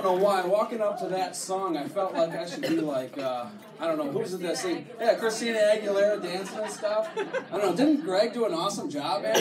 know why. Walking up to that song, I felt like I should be like, I don't know, who's it that sing? Yeah, Christina Aguilera dancing and stuff. I don't know, didn't Greg do an awesome job, man?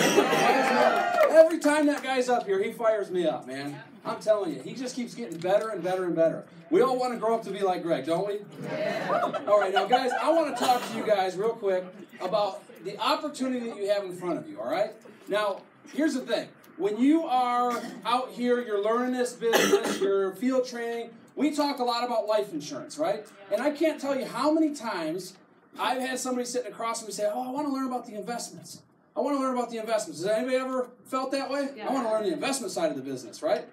Every time that guy's up here, he fires me up, man. I'm telling you, he just keeps getting better and better and better. We all want to grow up to be like Greg, don't we? Yeah. All right, now, guys, I want to talk to you guys real quick about the opportunity that you have in front of you, all right? Now, here's the thing. When you are out here, you're learning this business, you're field training, we talk a lot about life insurance, right? And I can't tell you how many times I've had somebody sitting across from me say, oh, I want to learn about the investments. I want to learn about the investments. Has anybody ever felt that way? Yeah. I want to learn the investment side of the business, right?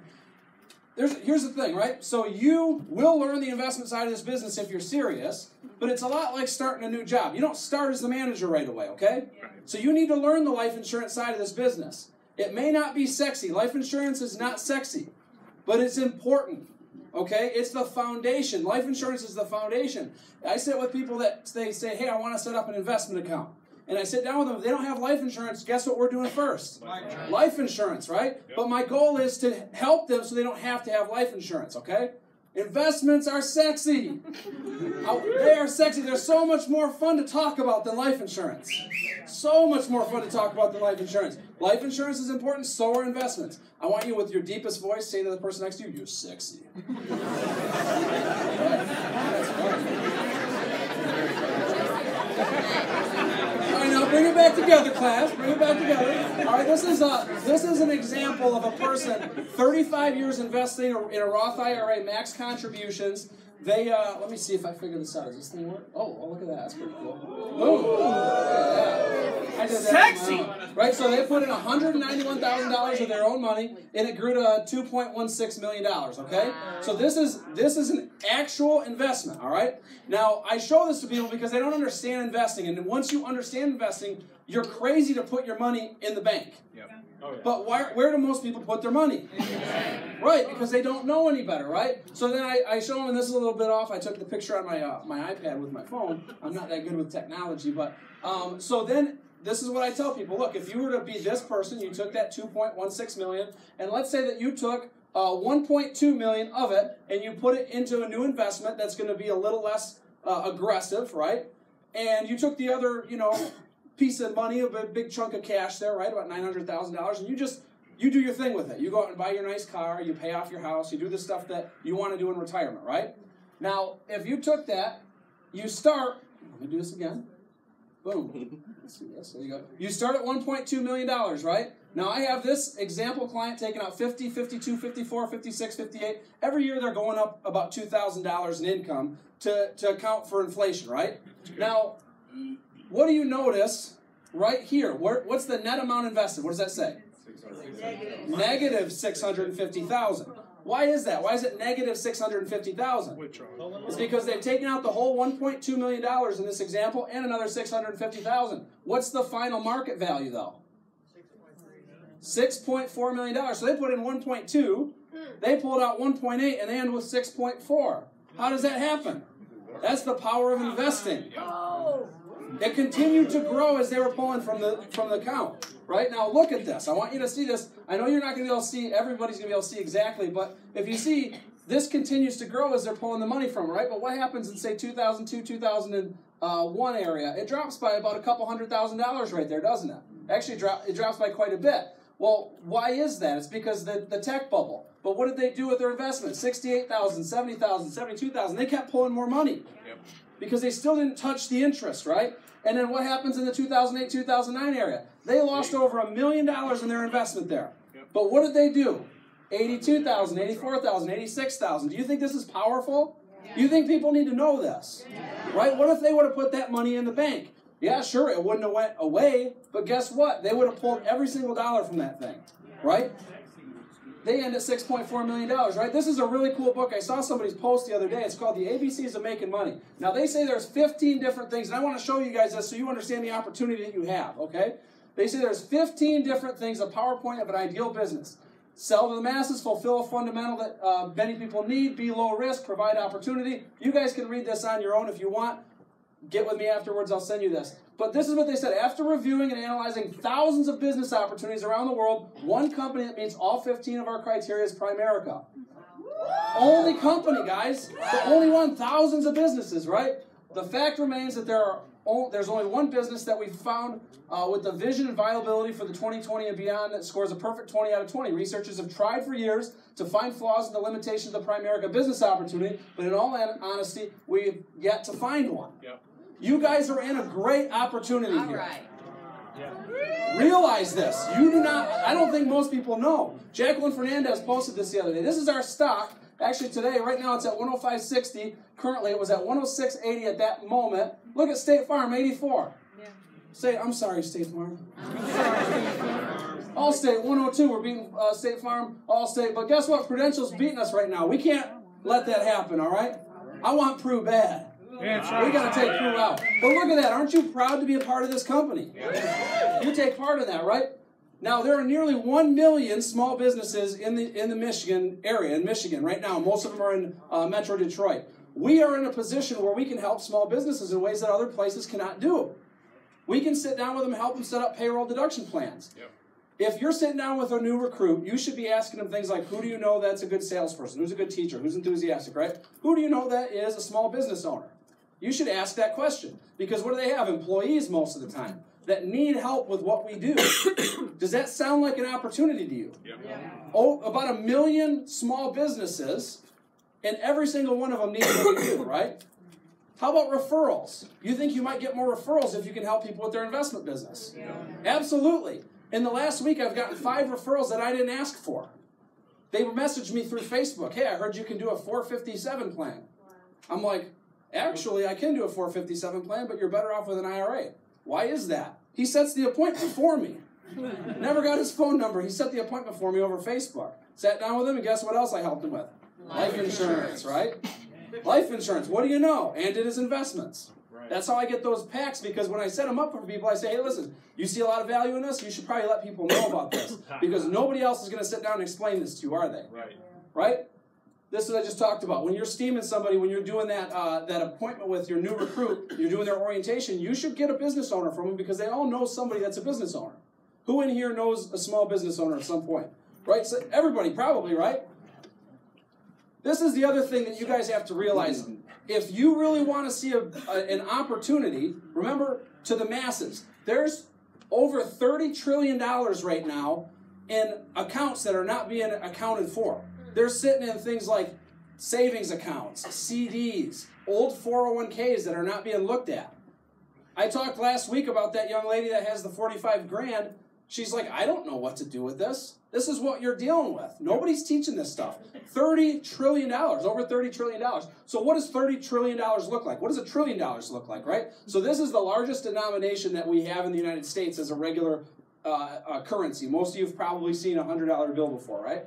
Here's the thing, right? So you will learn the investment side of this business if you're serious, but it's a lot like starting a new job. You don't start as the manager right away, okay? So you need to learn the life insurance side of this business. It may not be sexy. Life insurance is not sexy, but it's important, okay? It's the foundation. Life insurance is the foundation. I sit with people that they say, hey, I want to set up an investment account. And I sit down with them. If they don't have life insurance, guess what we're doing first? Life insurance, right? Yep. But my goal is to help them so they don't have to have life insurance, okay? Investments are sexy. They are sexy. They're so much more fun to talk about than life insurance. So much more fun to talk about than life insurance. Life insurance is important, so are investments. I want you, with your deepest voice, say to the person next to you, you're sexy. That's fun. All right, now bring it back together, class. Bring it back together. All right, this is an example of a person, 35 years investing in a Roth IRA, max contributions. They, let me see if I figure this out. Does this thing work? Oh, look at that. That's pretty cool. Boom. I did that. Sexy! Right, so they put in $191,000 of their own money, and it grew to $2.16 million, okay? So this is an actual investment, all right? Now, I show this to people because they don't understand investing, and once you understand investing, you're crazy to put your money in the bank. Yep. Oh, yeah. But where do most people put their money? Right, because they don't know any better, right? So then I show them, and this is a little bit off. I took the picture on my iPad with my phone. I'm not that good with technology, but so then this is what I tell people. Look, if you were to be this person, you took that $2.16 million, and let's say that you took $1.2 million of it, and you put it into a new investment that's going to be a little less aggressive, right? And you took the other, piece of money, a big chunk of cash there, right, about $900,000, and you do your thing with it. You go out and buy your nice car, you pay off your house, you do the stuff that you want to do in retirement, right? Now, if you took that, you start, let me do this again, boom, let's see this, there you go. You start at $1.2 million, right? Now, I have this example client taking out 50, 52, 54, 56, 58. Every year they're going up about $2,000 in income to account for inflation, right? Now, what do you notice right here? What's the net amount invested? What does that say? Negative $650,000. Why is that? Why is it negative $650,000? It's because they've taken out the whole $1.2 million in this example and another $650,000. What's the final market value, though? $6.4 million. So they put in 1.2, they pulled out 1.8, and they end with 6.4. How does that happen? That's the power of investing. It continued to grow as they were pulling from the account. Right? Now look at this. I want you to see this. I know you're not going to be able to see, everybody's going to be able to see exactly, but if you see, this continues to grow as they're pulling the money from, right? But what happens in, say, 2002, 2001 area? It drops by about a couple $100,000 right there, doesn't it? Actually, it drops by quite a bit. Well, why is that? It's because the tech bubble. But what did they do with their investment? $68,000, $70,000, $72,000. They kept pulling more money. Yep. Because they still didn't touch the interest, right? And then what happens in the 2008, 2009 area? They lost over $1 million in their investment there. Yep. But what did they do? $82,000, $84,000, $86,000. Do you think this is powerful? Yeah. You think people need to know this? Yeah. Right? What if they would have put that money in the bank? Yeah, sure, it wouldn't have went away, but guess what? They would have pulled every single dollar from that thing, right? They end at $6.4 million, right? This is a really cool book. I saw somebody's post the other day. It's called The ABCs of Making Money. Now, they say there's 15 different things, and I want to show you guys this so you understand the opportunity that you have, okay? They say there's 15 different things, a PowerPoint of an ideal business. Sell to the masses, fulfill a fundamental that many people need, be low risk, provide opportunity. You guys can read this on your own if you want. Get with me afterwards, I'll send you this. But this is what they said. After reviewing and analyzing thousands of business opportunities around the world, one company that meets all 15 of our criteria is Primerica. Only company, guys. The only one, thousands of businesses, right? The fact remains that there's only one business that we've found with the vision and viability for the 2020 and beyond that scores a perfect 20 out of 20. Researchers have tried for years to find flaws in the limitations of the Primerica business opportunity, but in all honesty, we've yet to find one. Yep. You guys are in a great opportunity here. Right. Yeah. Realize this. You do not, I don't think most people know. Jacqueline Fernandez posted this the other day. This is our stock. Actually today, right now it's at 105.60. Currently it was at 106.80 at that moment. Look at State Farm, 84. Yeah. I'm sorry, State Farm. Allstate, 102. We're beating State Farm, Allstate. But guess what? Prudential's beating us right now. We can't let that happen, all right? I want Pru bad. Yeah, we got to take Pru out. But look at that. Aren't you proud to be a part of this company? Yeah. You take part in that, right? Now, there are nearly 1 million small businesses in the Michigan area, in Michigan right now. Most of them are in Metro Detroit. We are in a position where we can help small businesses in ways that other places cannot do. We can sit down with them and help them set up payroll deduction plans. Yep. If you're sitting down with a new recruit, you should be asking them things like, who do you know that's a good salesperson? Who's a good teacher? Who's enthusiastic, right? Who do you know that is a small business owner? You should ask that question. Because what do they have? Employees most of the time that need help with what we do. Does that sound like an opportunity to you? Yep. Yeah. Oh, about 1 million small businesses, and every single one of them needs what we do, right? How about referrals? You think you might get more referrals if you can help people with their investment business? Yeah. Absolutely. In the last week, I've gotten 5 referrals that I didn't ask for. They messaged me through Facebook. Hey, I heard you can do a 457 plan. I'm like, actually, I can do a 457 plan, but you're better off with an IRA. Why is that? He sets the appointment for me. Never got his phone number. He set the appointment for me over Facebook. Sat down with him, and guess what else I helped him with? Life insurance, right? Life insurance. What do you know? And did his investments. That's how I get those packs, because when I set them up for people, I say, hey, listen, you see a lot of value in this? You should probably let people know about this, because nobody else is going to sit down and explain this to you, are they? Right? This is what I just talked about. When you're steaming somebody, when you're doing that appointment with your new recruit, you're doing their orientation, you should get a business owner from them, because they all know somebody that's a business owner. Who in here knows a small business owner at some point? Right? So everybody probably, right? This is the other thing that you guys have to realize. If you really want to see an opportunity, remember, to the masses, there's over $30 trillion right now in accounts that are not being accounted for. They're sitting in things like savings accounts, CDs, old 401ks that are not being looked at. I talked last week about that young lady that has the 45 grand. She's like, I don't know what to do with this. This is what you're dealing with. Nobody's teaching this stuff. $30 trillion, over $30 trillion. So what does $30 trillion look like? What does $1 trillion look like, right? So this is the largest denomination that we have in the United States as a regular currency. Most of you have probably seen a $100 bill before, right?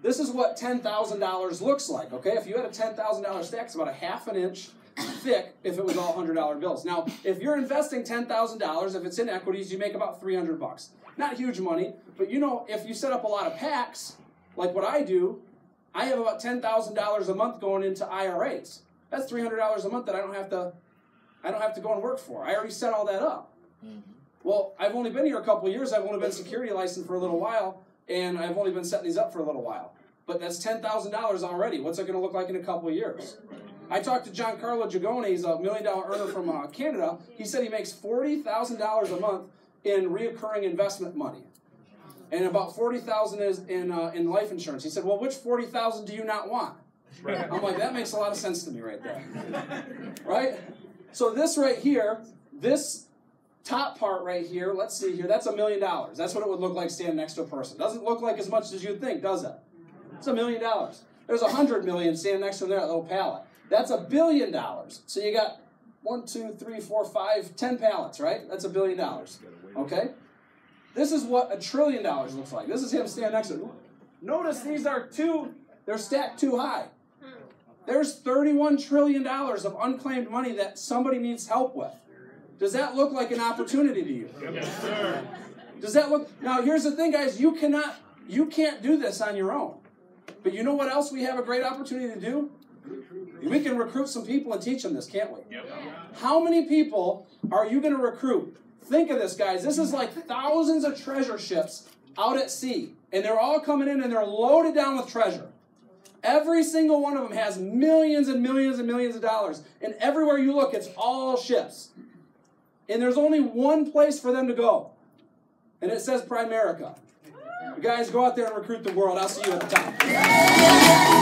This is what $10,000 looks like, okay? If you had a $10,000 stack, it's about a ½ an inch thick if it was all $100 bills. Now, if you're investing $10,000, if it's in equities, you make about $300. Not huge money, but you know, if you set up a lot of packs, like what I do, I have about $10,000 a month going into IRAs. That's $300 a month that I don't have to go and work for. I already set all that up. Well, I've only been here a couple of years. I've only been security licensed for a little while, and I've only been setting these up for a little while. But that's $10,000 already. What's it going to look like in a couple of years? I talked to Giancarlo Giagone. He's a $1 million earner from Canada. He said he makes $40,000 a month in reoccurring investment money, and about $40,000 is in life insurance. He said, well, which $40,000 do you not want? I'm like, that makes a lot of sense to me right there. Right? So this right here, this top part right here, let's see here, that's $1 million. That's what it would look like standing next to a person. Doesn't look like as much as you'd think, does it? It's $1 million. There's 100 million standing next to that little pallet. That's $1 billion. So you got 1, 2, 3, 4, 5, 10 pallets, right? That's $1 billion. Okay? This is what $1 trillion looks like. This is him standing next to it. Notice these are they're stacked too high. There's $31 trillion of unclaimed money that somebody needs help with. Does that look like an opportunity to you? Yes, sir. Does that look... Now, here's the thing, guys. You can't do this on your own. But you know what else we have a great opportunity to do? We can recruit some people and teach them this, can't we? Yep. How many people are you going to recruit? Think of this, guys. This is like thousands of treasure ships out at sea. And they're all coming in and they're loaded down with treasure. Every single one of them has millions and millions and millions of dollars. And everywhere you look, it's all ships. And there's only one place for them to go. And it says Primerica. You guys go out there and recruit the world. I'll see you at the top.